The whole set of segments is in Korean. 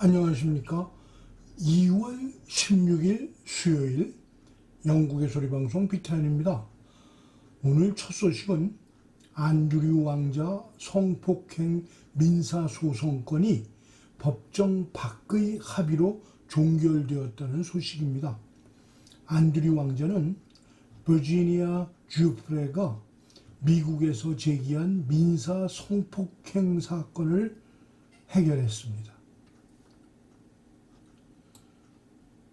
안녕하십니까. 2월 16일 수요일 영국의 소리방송 BTN입니다. 오늘 첫 소식은 안드류 왕자 성폭행 민사소송건이 법정 밖의 합의로 종결되었다는 소식입니다. 안드류 왕자는 버지니아 주프레가 미국에서 제기한 민사 성폭행 사건을 해결했습니다.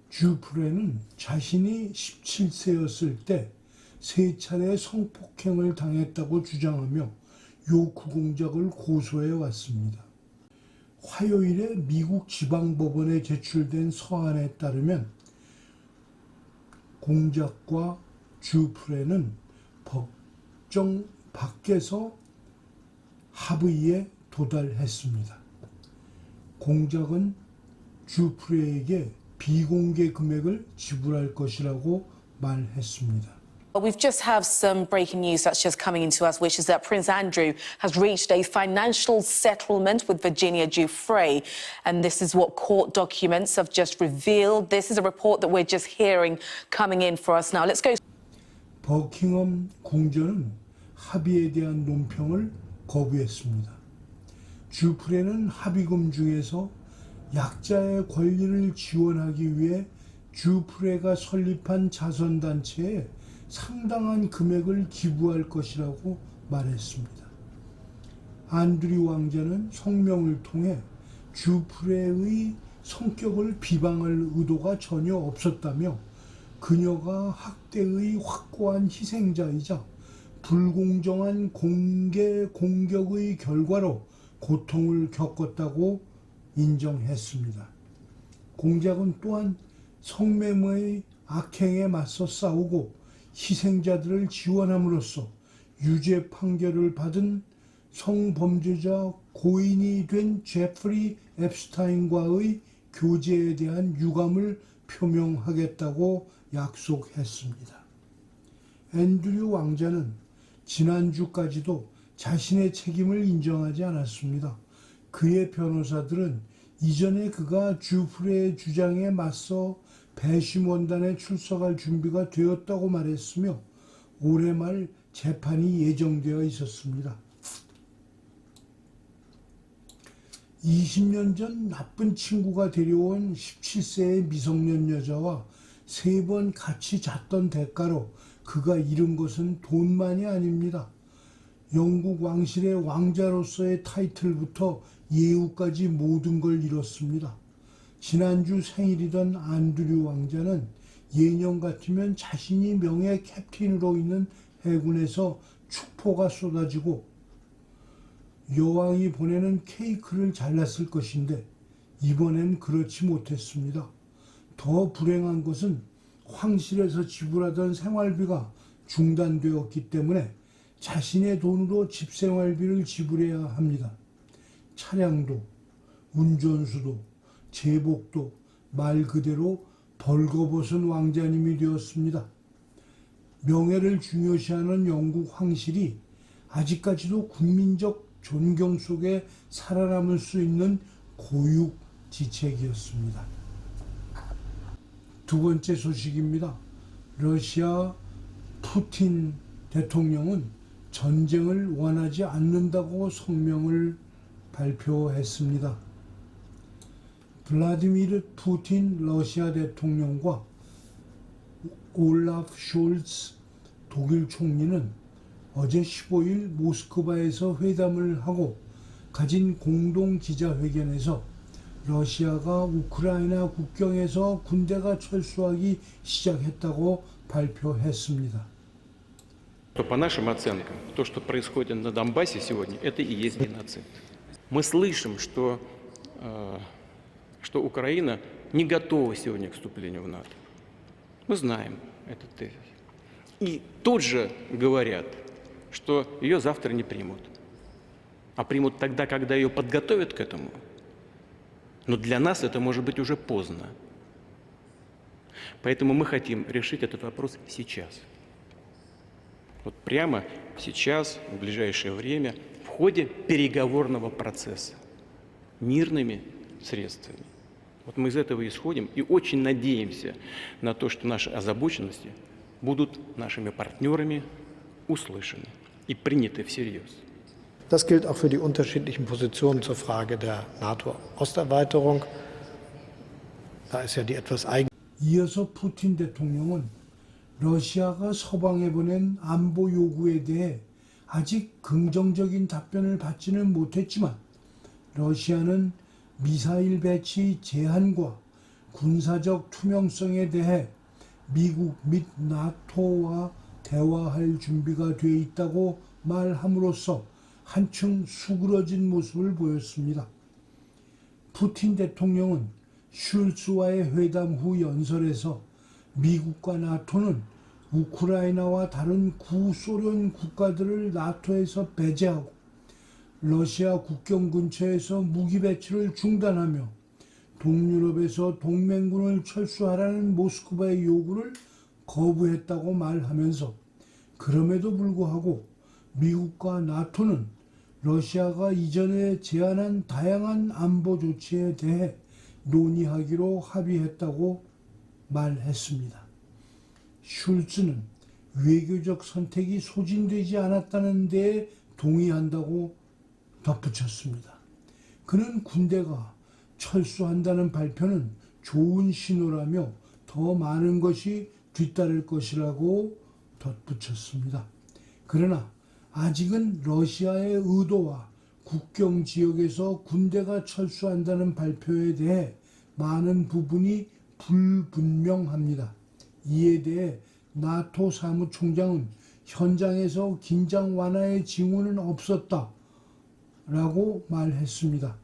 주프레는 자신이 17세였을 때 3차례 성폭행을 당했다고 주장하며 요크 공작을 고소해 왔습니다. 화요일에 미국 지방법원에 제출된 서한에 따르면 공작과 주프레는 법정 밖에서 합의에 도달했습니다. 공작은 주프레에게 비공개 금액을 지불할 것이라고 말했습니다. We've just have some breaking news that's just coming into us, which is that Prince Andrew has reached a financial settlement with Virginia Giuffre. And this is what court documents have just revealed. This is a report that we're just hearing coming in for us now. Let's go. 버킹엄 궁전은 합의에 대한 논평을 거부했습니다. 주프레는 합의금 중에서 약자의 권리를 지원하기 위해 주프레가 설립한 자선단체에 상당한 금액을 기부할 것이라고 말했습니다. 안드류 왕자는 성명을 통해 주프레의 성격을 비방할 의도가 전혀 없었다며 그녀가 학대의 확고한 희생자이자 불공정한 공개 공격의 결과로 고통을 겪었다고 인정했습니다. 공작은 또한 성매매의 악행에 맞서 싸우고 희생자들을 지원함으로써 유죄 판결을 받은 성범죄자 고인이 된 제프리 앱스타인과의 교제에 대한 유감을 표명하겠다고 약속했습니다. 앤드류 왕자는 지난주까지도 자신의 책임을 인정하지 않았습니다. 그의 변호사들은 이전에 그가 주프레의 주장에 맞서 배심원단에 출석할 준비가 되었다고 말했으며 올해 말 재판이 예정되어 있었습니다. 20년 전 나쁜 친구가 데려온 17세의 미성년 여자와 3번 같이 잤던 대가로 그가 잃은 것은 돈만이 아닙니다. 영국 왕실의 왕자로서의 타이틀부터 예우까지 모든 걸 잃었습니다. 지난주 생일이던 안드류 왕자는 예년 같으면 자신이 명예 캡틴으로 있는 해군에서 축포가 쏟아지고 여왕이 보내는 케이크를 잘랐을 것인데 이번엔 그렇지 못했습니다. 더 불행한 것은 황실에서 지불하던 생활비가 중단되었기 때문에 자신의 돈으로 집생활비를 지불해야 합니다. 차량도, 운전수도, 제복도 말 그대로 벌거벗은 왕자님이 되었습니다. 명예를 중요시하는 영국 황실이 아직까지도 국민적 존경 속에 살아남을 수 있는 고육지책이었습니다. 두 번째 소식입니다. 러시아 푸틴 대통령은 전쟁을 원하지 않는다고 성명을 발표했습니다. 블라디미르 푸틴 러시아 대통령과 올라프 숄츠 독일 총리는 어제 15일 모스크바에서 회담을 하고 가진 공동 기자회견에서 러시아가 우크라이나 국경에서 군대가 철수하기 시작했다고 발표했습니다. По нашим оценкам, то, что происходит на Донбассе сегодня, это и есть геноцид. Мы слышим, что Украина не готова сегодня к вступлению в НАТО. Мы знаем этот тезис. И тут же говорят, что ее завтра не примут. А примут тогда, когда ее подготовят к этому. Но для нас это может быть уже поздно. Поэтому мы хотим решить этот вопрос сейчас. Вот прямо сейчас, в ближайшее время, в ходе переговорного процесса, мирными средствами. Вот мы из этого исходим и очень надеемся на то, что наши озабоченности будут нашими партнерами услышаны и приняты всерьез. Das gilt auch für die unterschiedlichen Positionen zur Frage der NATO-Osterweiterung. Da ist ja die etwas 이어서 푸틴 대통령은 러시아가 서방에 보낸 안보 요구에 대해 아직 긍정적인 답변을 받지는 못했지만 러시아는 미사일 배치 제한과 군사적 투명성에 대해 미국 및 나토와 대화할 준비가 돼 있다고 말함으로써 한층 수그러진 모습을 보였습니다. 푸틴 대통령은 슐츠와의 회담 후 연설에서 미국과 나토는 우크라이나와 다른 구소련 국가들을 나토에서 배제하고 러시아 국경 근처에서 무기 배치를 중단하며 동유럽에서 동맹군을 철수하라는 모스크바의 요구를 거부했다고 말하면서 그럼에도 불구하고 미국과 나토는 러시아가 이전에 제안한 다양한 안보 조치에 대해 논의하기로 합의했다고 말했습니다. 슐츠는 외교적 선택이 소진되지 않았다는 데에 동의한다고 덧붙였습니다. 그는 군대가 철수한다는 발표는 좋은 신호라며 더 많은 것이 뒤따를 것이라고 덧붙였습니다. 그러나 아직은 러시아의 의도와 국경 지역에서 군대가 철수한다는 발표에 대해 많은 부분이 불분명합니다. 이에 대해 나토 사무총장은 현장에서 긴장 완화의 징후는 없었다라고 말했습니다.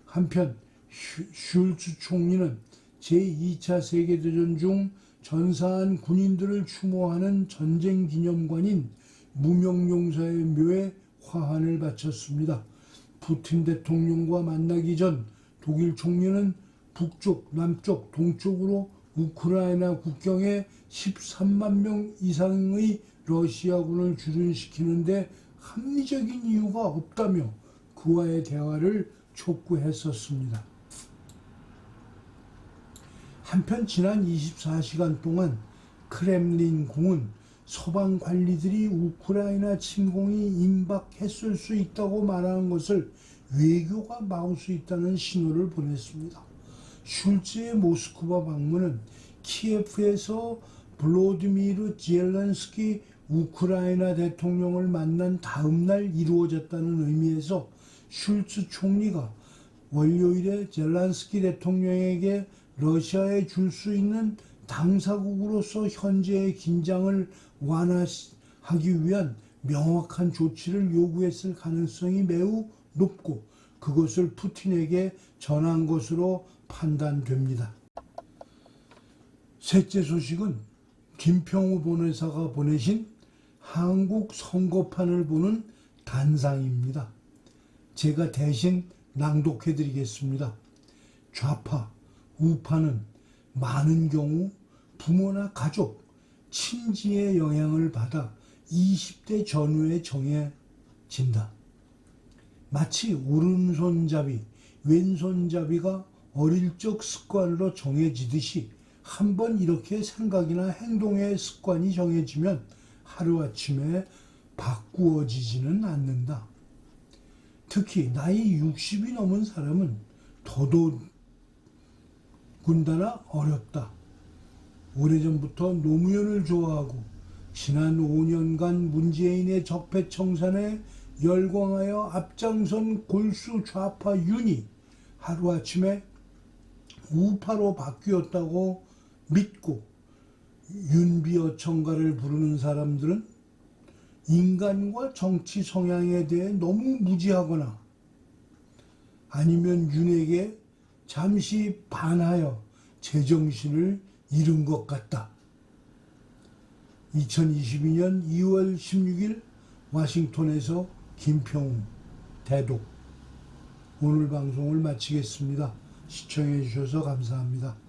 한편 슐츠 총리는 제2차 세계대전 중 전사한 군인들을 추모하는 전쟁기념관인 무명용사의 묘에 화환을 바쳤습니다. 푸틴 대통령과 만나기 전 독일 총리는 북쪽, 남쪽, 동쪽으로 우크라이나 국경에 13만 명 이상의 러시아군을 주둔시키는데 합리적인 이유가 없다며 그와의 대화를 촉구했었습니다. 한편 지난 24시간 동안 크렘린궁은 서방 관리들이 우크라이나 침공이 임박했을 수 있다고 말하는 것을 외교가 막을 수 있다는 신호를 보냈습니다. 슐츠의 모스크바 방문은 키예프에서 블로디미르 젤렌스키 우크라이나 대통령을 만난 다음 날 이루어졌다는 의미에서 슐츠 총리가 월요일에 젤렌스키 대통령에게 러시아에 줄 수 있는 당사국으로서 현재의 긴장을 완화하기 위한 명확한 조치를 요구했을 가능성이 매우 높고 그것을 푸틴에게 전한 것으로 판단됩니다. 셋째 소식은 김평우 변호사가 보내신 한국 선거판을 보는 단상입니다. 제가 대신 낭독해 드리겠습니다. 좌파, 우파는 많은 경우 부모나 가족, 친지의 영향을 받아 20대 전후에 정해진다. 마치 오른손잡이, 왼손잡이가 어릴 적 습관으로 정해지듯이 한번 이렇게 생각이나 행동의 습관이 정해지면 하루아침에 바꾸어지지는 않는다. 특히 나이 60이 넘은 사람은 더더군다나 어렵다. 오래전부터 노무현을 좋아하고 지난 5년간 문재인의 적폐청산에 열광하여 앞장선 골수 좌파 윤이 하루아침에 우파로 바뀌었다고 믿고 윤비어청가를 부르는 사람들은 인간과 정치 성향에 대해 너무 무지하거나 아니면 윤에게 잠시 반하여 제정신을 잃은 것 같다. 2022년 2월 16일 워싱턴에서 김평우 대독. 오늘 방송을 마치겠습니다. 시청해 주셔서 감사합니다.